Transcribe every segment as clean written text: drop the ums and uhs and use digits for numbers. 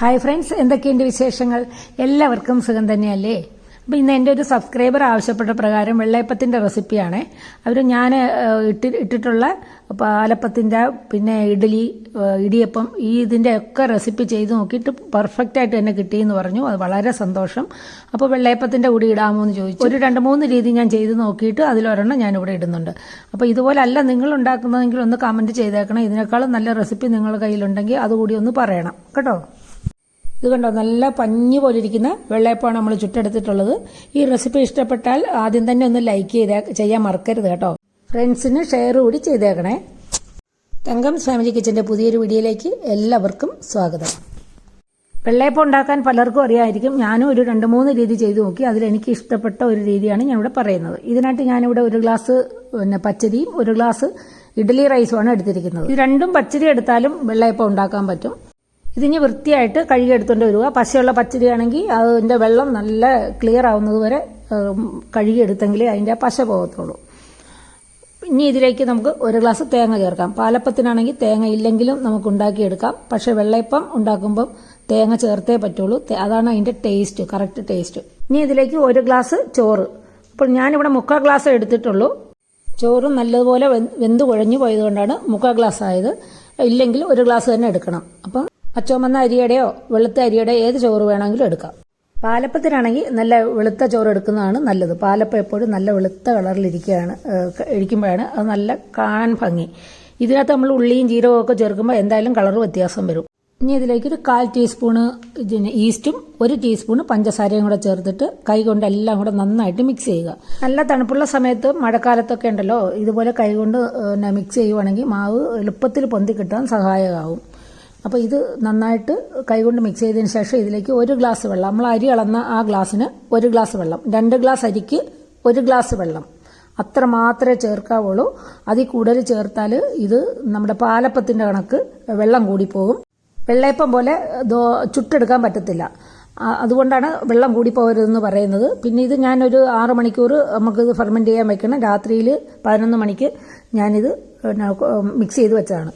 Hi friends, എന്തൊക്കെയുണ്ട് വിശേഷങ്ങൾ? എല്ലാവർക്കും സുഖം തന്നെയല്ലേ? അപ്പോൾ ഇന്ന് എൻ്റെ ഒരു സബ്സ്ക്രൈബർ ആവശ്യപ്പെട്ട പ്രകാരം വെള്ളയപ്പത്തിൻ്റെ റെസിപ്പിയാണ്. ഞാൻ ഇട്ടിട്ടുള്ള പാലപ്പത്തിൻ്റെ പിന്നെ ഇടിയപ്പം ഇതിൻ്റെ ഒക്കെ റെസിപ്പി ചെയ്ത് നോക്കിയിട്ട് പെർഫെക്റ്റ് ആയിട്ട് തന്നെ കിട്ടിയെന്ന് പറഞ്ഞു. അത് വളരെ സന്തോഷം. അപ്പോൾ വെള്ളയപ്പത്തിൻ്റെ കൂടി ഇടാമോ എന്ന് ചോദിച്ചു. ഒരു 2-3 രീതി ഞാൻ ചെയ്ത് നോക്കിയിട്ട് അതിലൊരെണ്ണം ഞാനിവിടെ ഇടുന്നുണ്ട്. അപ്പോൾ ഇതുപോലെ അല്ല നിങ്ങൾ ഉണ്ടാക്കുന്നതെങ്കിൽ ഒന്ന് കമൻറ്റ് ചെയ്തേക്കണം. ഇതിനേക്കാളും നല്ല റെസിപ്പി നിങ്ങളുടെ കയ്യിലുണ്ടെങ്കിൽ അതുകൂടി ഒന്ന് പറയണം കേട്ടോ. ഇത് കണ്ടോ, നല്ല പഞ്ഞി പോലെ ഇരിക്കുന്ന വെള്ളയപ്പമാണ് നമ്മൾ ചുട്ടെടുത്തിട്ടുള്ളത്. ഈ റെസിപ്പി ഇഷ്ടപ്പെട്ടാൽ ആദ്യം തന്നെ ഒന്ന് ലൈക്ക് ചെയ്യാൻ മറക്കരുത് കേട്ടോ. ഫ്രണ്ട്സിന് ഷെയർ കൂടി ചെയ്തേക്കണേ. തങ്കംസ് ഫാമിലി കിച്ചന്റെ പുതിയൊരു വീഡിയോയിലേക്ക് എല്ലാവർക്കും സ്വാഗതം. വെള്ളയപ്പം ഉണ്ടാക്കാൻ പലർക്കും അറിയാമായിരിക്കും. ഞാനും ഒരു 2-3 രീതി ചെയ്തു നോക്കി. അതിലെനിക്ക് ഇഷ്ടപ്പെട്ട ഒരു രീതിയാണ് ഞാനിവിടെ പറയുന്നത്. ഇതിനായിട്ട് ഞാനിവിടെ 1 ഗ്ലാസ് പച്ചരിയും 1 ഗ്ലാസ് ഇഡ്ഡലി റൈസുമാണ് എടുത്തിരിക്കുന്നത്. ഇത് രണ്ടും പച്ചരി എടുത്താലും വെള്ളയപ്പം ഉണ്ടാക്കാൻ പറ്റും. ഇതിന് വൃത്തിയായിട്ട് കഴുകിയെടുത്തുകൊണ്ട് വരിക. പശയുള്ള പച്ചരിയാണെങ്കിൽ അതിൻ്റെ വെള്ളം നല്ല ക്ലിയർ ആവുന്നത് വരെ കഴുകിയെടുത്തെങ്കിലേ അതിൻ്റെ പശ പോകത്തുള്ളൂ. ഇനി ഇതിലേക്ക് നമുക്ക് 1 ഗ്ലാസ് തേങ്ങ ചേർക്കാം. പാലപ്പത്തിനാണെങ്കിൽ തേങ്ങ ഇല്ലെങ്കിലും നമുക്ക് ഉണ്ടാക്കിയെടുക്കാം. പക്ഷേ വെള്ളയപ്പം ഉണ്ടാക്കുമ്പം തേങ്ങ ചേർത്തേ പറ്റുള്ളൂ. അതാണ് അതിൻ്റെ ടേസ്റ്റ്, കറക്റ്റ് ടേസ്റ്റ്. ഇനി ഇതിലേക്ക് 1 ഗ്ലാസ് ചോറ്. അപ്പോൾ ഞാനിവിടെ 3/4 ഗ്ലാസ് എടുത്തിട്ടുള്ളൂ. ചോറ് നല്ലതുപോലെ വെന്ത് കുഴഞ്ഞു പോയതുകൊണ്ടാണ് 3/4 ഗ്ലാസ് ആയത്. ഇല്ലെങ്കിൽ 1 ഗ്ലാസ് തന്നെ എടുക്കണം. അപ്പം ചുമന്ന അരിയുടെയോ വെളുത്ത അരിയുടെയോ ഏത് ചോറ് വേണമെങ്കിലും എടുക്കാം. പാലപ്പത്തിനാണെങ്കിൽ നല്ല വെളുത്ത ചോറ് എടുക്കുന്നതാണ് നല്ലത്. പാലപ്പം എപ്പോഴും നല്ല വെളുത്ത കളറിലിരിക്കുമ്പോഴാണ് അത് നല്ല കാണാൻ ഭംഗി. ഇതിനകത്ത് നമ്മൾ ഉള്ളിയും ജീരകവും ഒക്കെ ചേർക്കുമ്പോൾ എന്തായാലും കളർ വ്യത്യാസം വരും. ഇനി ഇതിലേക്ക് ഒരു 1/4 ടീസ്പൂണ് ഈസ്റ്റും 1 ടീസ്പൂണ് പഞ്ചസാരയും കൂടെ ചേർത്തിട്ട് കൈകൊണ്ട് എല്ലാം കൂടെ നന്നായിട്ട് മിക്സ് ചെയ്യുക. നല്ല തണുപ്പുള്ള സമയത്ത് മഴക്കാലത്തൊക്കെ ഉണ്ടല്ലോ, ഇതുപോലെ കൈകൊണ്ട് മിക്സ് ചെയ്യുവാണെങ്കിൽ മാവ് എളുപ്പത്തിൽ പൊന്തി കിട്ടാൻ സഹായകമാവും. അപ്പോൾ ഇത് നന്നായിട്ട് കൈകൊണ്ട് മിക്സ് ചെയ്തതിന് ശേഷം ഇതിലേക്ക് 1 ഗ്ലാസ് വെള്ളം, നമ്മൾ അരി അളന്ന ആ ഗ്ലാസ്സിന് 1 ഗ്ലാസ് വെള്ളം, 2 ഗ്ലാസ് അരിക്ക് 1 ഗ്ലാസ് വെള്ളം, അത്ര മാത്രമേ ചേർക്കാവുള്ളൂ. അതിൽ കൂടുതൽ ചേർത്താൽ ഇത് നമ്മുടെ പാലപ്പത്തിൻ്റെ കണക്ക് വെള്ളം കൂടിപ്പോകും. വെള്ളയപ്പം പോലെ ചുട്ടെടുക്കാൻ പറ്റത്തില്ല. അതുകൊണ്ടാണ് വെള്ളം കൂടിപ്പോകരുതെന്ന് പറയുന്നത്. പിന്നെ ഇത് ഞാനൊരു 6 മണിക്കൂർ നമുക്കിത് ഫെർമെൻറ്റ് ചെയ്യാൻ വെക്കണം. രാത്രിയിൽ 11 മണിക്ക് ഞാനിത് മിക്സ് ചെയ്ത് വെച്ചതാണ്.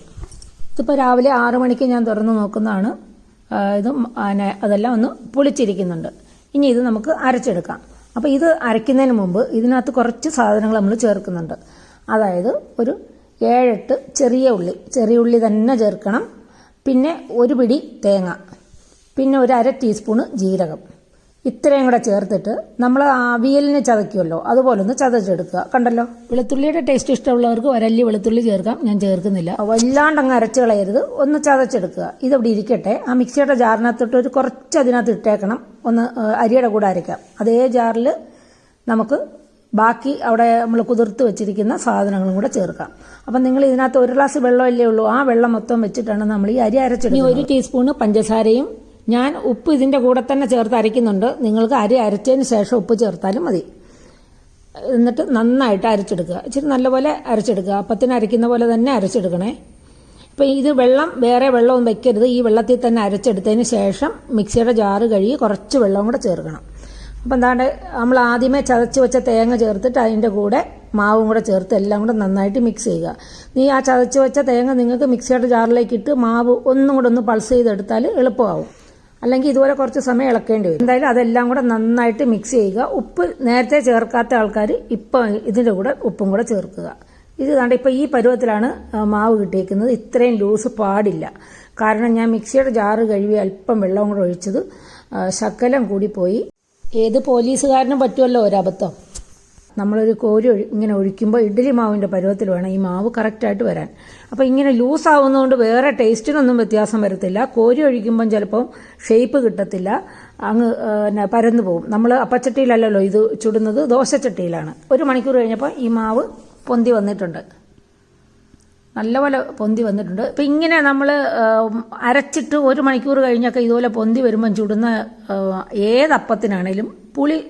ഇതിപ്പോൾ രാവിലെ 6 മണിക്ക് ഞാൻ തുറന്ന് നോക്കുന്നതാണ്. അതെല്ലാം ഒന്ന് പുളിച്ചിരിക്കുന്നുണ്ട്. ഇനി ഇത് നമുക്ക് അരച്ചെടുക്കാം. അപ്പോൾ ഇത് അരയ്ക്കുന്നതിന് മുമ്പ് ഇതിനകത്ത് കുറച്ച് സാധനങ്ങൾ നമ്മൾ ചേർക്കുന്നുണ്ട്. അതായത് ഒരു 7-8 ചെറിയ ഉള്ളി തന്നെ ചേർക്കണം. പിന്നെ 1 പിടി തേങ്ങ, പിന്നെ ഒരു 1/2 ടീസ്പൂണ് ജീരകം. ഇത്രയും കൂടെ ചേർത്തിട്ട് നമ്മൾ അവിയലിന് ചതയ്ക്കുമല്ലോ അതുപോലെ ഒന്ന് ചതച്ചെടുക്കുക. കണ്ടല്ലോ, വെളുത്തുള്ളിയുടെ ടേസ്റ്റ് ഇഷ്ടമുള്ളവർക്ക് ഒരല്ലി വെളുത്തുള്ളി ചേർക്കാം. ഞാൻ ചേർക്കുന്നില്ല. വല്ലാണ്ടങ്ങ് അരച്ച് കളയരുത്, ഒന്ന് ചതച്ചെടുക്കുക. ഇതവിടെ ഇരിക്കട്ടെ. ആ മിക്സിയുടെ ജാറിനകത്തോട്ട് ഒരു കുറച്ച് അതിനകത്ത് ഇട്ടേക്കണം. ഒന്ന് അരിയുടെ കൂടെ അരയ്ക്കാം. അതേ ജാറിൽ നമുക്ക് ബാക്കി അവിടെ നമ്മൾ കുതിർത്ത് വെച്ചിരിക്കുന്ന സാധനങ്ങളും കൂടെ ചേർക്കാം. അപ്പം നിങ്ങൾ ഇതിനകത്ത് 1 ഗ്ലാസ് വെള്ളമല്ലേ ഉള്ളൂ, ആ വെള്ളം മൊത്തം വെച്ചിട്ടാണ് നമ്മൾ ഈ അരി അരച്ചെടുക്കുന്നത്. 1 ടീസ്പൂണ് പഞ്ചസാരയും ഞാൻ ഉപ്പ് ഇതിൻ്റെ കൂടെ തന്നെ ചേർത്ത് അരയ്ക്കുന്നുണ്ട്. നിങ്ങൾക്ക് അരി അരച്ചതിന് ശേഷം ഉപ്പ് ചേർത്താലും മതി. എന്നിട്ട് നന്നായിട്ട് അരച്ചെടുക്കുക. ഇച്ചിരി നല്ലപോലെ അരച്ചെടുക്കുക. അപ്പത്തിന് അരയ്ക്കുന്ന പോലെ തന്നെ അരച്ചെടുക്കണേ. ഇപ്പം ഇത് വേറെ വെള്ളമൊന്നും വെക്കരുത്. ഈ വെള്ളത്തിൽ തന്നെ അരച്ചെടുത്തതിന് ശേഷം മിക്സിയുടെ ജാറ് കഴുകി കുറച്ച് വെള്ളം കൂടെ ചേർക്കണം. അപ്പം എന്താണ്ട് നമ്മൾ ആദ്യമേ ചതച്ച് വെച്ച തേങ്ങ ചേർത്തിട്ട് അതിൻ്റെ കൂടെ മാവും കൂടെ ചേർത്ത് എല്ലാം കൂടെ നന്നായിട്ട് മിക്സ് ചെയ്യുക. ആ ചതച്ച് വെച്ച തേങ്ങ നിങ്ങൾക്ക് മിക്സിയുടെ ജാറിലേക്ക് ഇട്ട് മാവ് ഒന്നും കൂടെ ഒന്ന് പൾസ് ചെയ്തെടുത്താൽ എളുപ്പമാവും. അല്ലെങ്കിൽ ഇതുപോലെ കുറച്ച് സമയം ഇളക്കേണ്ടി വരും. എന്തായാലും അതെല്ലാം കൂടെ നന്നായിട്ട് മിക്സ് ചെയ്യുക. ഉപ്പ് നേരത്തെ ചേർക്കാത്ത ആൾക്കാർ ഇപ്പം ഇതിൻ്റെ കൂടെ ഉപ്പും കൂടെ ചേർക്കുക. ഇത് കണ്ട് ഇപ്പോൾ ഈ പരുവത്തിലാണ് മാവ് കിട്ടിയേക്കുന്നത്. ഇത്രയും ലൂസ് പാടില്ല. കാരണം ഞാൻ മിക്സിയുടെ ജാറ് കഴുകി അല്പം വെള്ളം കൂടെ ഒഴിച്ചത് ശകലം കൂടിപ്പോയി. ഏത് പോലീസുകാരനും പറ്റുമല്ലോ ഒരബദ്ധം. നമ്മളൊരു കോരി ഇങ്ങനെ ഒഴിക്കുമ്പോൾ ഇഡ്ഡലി മാവിൻ്റെ പരുവത്തിൽ വേണം ഈ മാവ് കറക്റ്റായിട്ട് വരാൻ. അപ്പോൾ ഇങ്ങനെ ലൂസ് ആവുന്നതുകൊണ്ട് വേറെ ടേസ്റ്റിനൊന്നും വ്യത്യാസം വരത്തില്ല. കോരി ഒഴിക്കുമ്പം ചിലപ്പം ഷേപ്പ് കിട്ടത്തില്ല, അങ്ങ് പരന്നു പോകും. നമ്മൾ അപ്പച്ചട്ടിയിലല്ലല്ലോ ഇത് ചുടുന്നത്, ദോശച്ചട്ടിയിലാണ്. 1 മണിക്കൂർ കഴിഞ്ഞപ്പോൾ ഈ മാവ് പൊന്തി വന്നിട്ടുണ്ട്, നല്ലപോലെ പൊന്തി വന്നിട്ടുണ്ട്. ഇപ്പം ഇങ്ങനെ നമ്മൾ അരച്ചിട്ട് 1 മണിക്കൂർ കഴിഞ്ഞൊക്കെ ഇതുപോലെ പൊന്തി വരുമ്പം ചുടുന്ന ഏതപ്പത്തിനാണേലും പുളി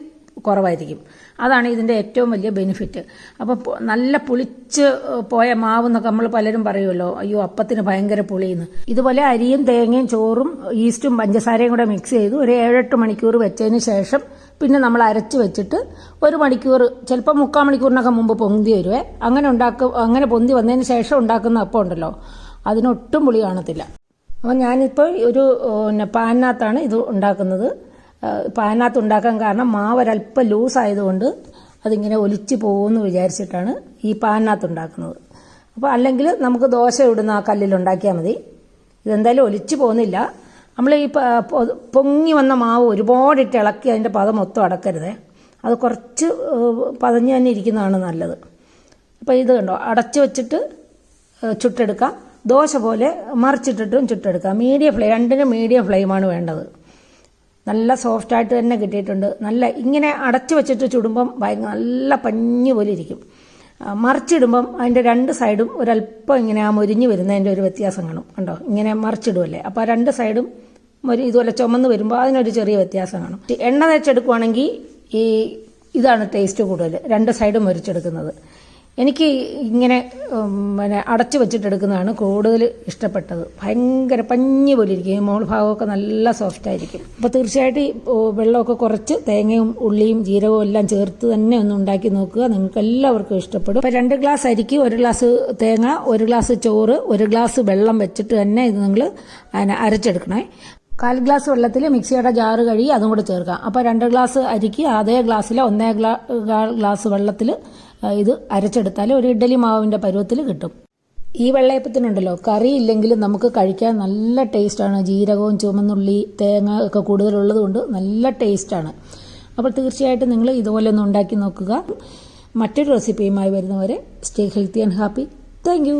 കുറവായിരിക്കും. അതാണ് ഇതിൻ്റെ ഏറ്റവും വലിയ ബെനിഫിറ്റ്. അപ്പോൾ നല്ല പുളിച്ച് പോയ മാവ് എന്നൊക്കെ നമ്മൾ പലരും പറയുമല്ലോ, അയ്യോ അപ്പത്തിന് ഭയങ്കര പുളിയെന്ന്. ഇതുപോലെ അരിയും തേങ്ങയും ചോറും ഈസ്റ്റും പഞ്ചസാരയും കൂടെ മിക്സ് ചെയ്ത് ഒരു 7-8 മണിക്കൂർ വെച്ചതിന് ശേഷം പിന്നെ നമ്മൾ അരച്ച് വെച്ചിട്ട് 1 മണിക്കൂർ, ചിലപ്പോൾ 3/4 മണിക്കൂറിനൊക്കെ മുമ്പ് പൊന്തി വരുവേ. അങ്ങനെ പൊന്തി വന്നതിന് ശേഷം ഉണ്ടാക്കുന്ന അപ്പം ഉണ്ടല്ലോ, അതിനൊട്ടും പുളി കാണത്തില്ല. അപ്പോൾ ഞാനിപ്പോൾ ഒരു പാനിനകത്താണ് ഇത് ഉണ്ടാക്കുന്നത്. പാനിനകത്ത് ഉണ്ടാക്കാൻ കാരണം മാവ് ഒരല്പം ലൂസായതുകൊണ്ട് അതിങ്ങനെ ഒലിച്ച് പോകുമെന്ന് വിചാരിച്ചിട്ടാണ് ഈ പാനിനകത്ത് ഉണ്ടാക്കുന്നത്. അപ്പോൾ അല്ലെങ്കിൽ നമുക്ക് ദോശ ഇടുന്ന ആ കല്ലിലുണ്ടാക്കിയാൽ മതി. ഇതെന്തായാലും ഒലിച്ച് പോകുന്നില്ല. നമ്മൾ ഈ പൊങ്ങി വന്ന മാവ് ഒരുപാടിട്ട് ഇളക്കി അതിൻ്റെ പദം മൊത്തം അടക്കരുതേ. അത് കുറച്ച് പതഞ്ഞ് തന്നെ ഇരിക്കുന്നതാണ് നല്ലത്. അപ്പോൾ ഇത് കണ്ടോ, അടച്ചു വെച്ചിട്ട് ചുട്ടെടുക്കാം. ദോശ പോലെ മറിച്ചിട്ടിട്ടും ചുട്ടെടുക്കാം. രണ്ടിനും മീഡിയം ഫ്ലെയിമാണ് വേണ്ടത്. നല്ല സോഫ്റ്റായിട്ട് തന്നെ കിട്ടിയിട്ടുണ്ട്. നല്ല ഇങ്ങനെ അടച്ചു വെച്ചിട്ട് ചുടുമ്പം നല്ല പഞ്ഞ് പോലെ ഇരിക്കും. മറിച്ചിടുമ്പം അതിൻ്റെ രണ്ട് സൈഡും ഒരല്പം ഇങ്ങനെ ആ മൊരിഞ്ഞ് വരുന്നതിൻ്റെ ഒരു വ്യത്യാസം കാണും. കണ്ടോ, ഇങ്ങനെ മറിച്ചിടുമല്ലേ, അപ്പോൾ രണ്ട് സൈഡും ഇതുപോലെ ചുമന്ന് വരുമ്പോൾ അതിനൊരു ചെറിയ വ്യത്യാസം കാണും. എണ്ണ തേച്ചെടുക്കുവാണെങ്കിൽ ഇതാണ് ടേസ്റ്റ് കൂടുതൽ, രണ്ട് സൈഡും മൊരിച്ചെടുക്കുന്നത്. എനിക്ക് ഇങ്ങനെ അടച്ചു വെച്ചിട്ടെടുക്കുന്നതാണ് കൂടുതൽ ഇഷ്ടപ്പെട്ടത്. ഭയങ്കര പഞ്ഞി പോലെ ഇരിക്കും. ഈ മോൾ ഭാഗമൊക്കെ നല്ല സോഫ്റ്റ് ആയിരിക്കും. അപ്പോൾ തീർച്ചയായിട്ടും വെള്ളമൊക്കെ കുറച്ച് തേങ്ങയും ഉള്ളിയും ജീരകവും എല്ലാം ചേർത്ത് തന്നെ ഒന്ന് ഉണ്ടാക്കി നോക്കുക. നിങ്ങൾക്ക് എല്ലാവർക്കും ഇഷ്ടപ്പെടും. ഇപ്പോൾ 2 ഗ്ലാസ് അരിക്ക് 1 ഗ്ലാസ് തേങ്ങ, 1 ഗ്ലാസ് ചോറ്, 1 ഗ്ലാസ് വെള്ളം വെച്ചിട്ട് തന്നെ ഇത് നിങ്ങൾ അരച്ചെടുക്കണേ. 1/4 ഗ്ലാസ് വെള്ളത്തിൽ മിക്സിയുടെ ജാറ് കഴുകി അതും കൂടെ ചേർക്കാം. അപ്പോൾ 2 ഗ്ലാസ് അരിക്ക് അതേ ഗ്ലാസ്സിൽ 1 ഗ്ലാസ് വെള്ളത്തിൽ ഇത് അരച്ചെടുത്താൽ ഒരു ഇഡ്ഡലി മാവിൻ്റെ പരുവത്തിൽ കിട്ടും. ഈ വെള്ളയപ്പത്തിനുണ്ടല്ലോ, കറി ഇല്ലെങ്കിലും നമുക്ക് കഴിക്കാൻ നല്ല ടേസ്റ്റാണ്. ജീരകവും ചുമന്നുള്ളി തേങ്ങ ഒക്കെ കൂടുതലുള്ളത് കൊണ്ട് നല്ല ടേസ്റ്റാണ്. അപ്പോൾ തീർച്ചയായിട്ടും നിങ്ങൾ ഇതുപോലെ ഒന്ന് ഉണ്ടാക്കി നോക്കുക. മറ്റൊരു റെസിപ്പിയുമായി വരുന്നവരെ stay healthy and happy. Thank you.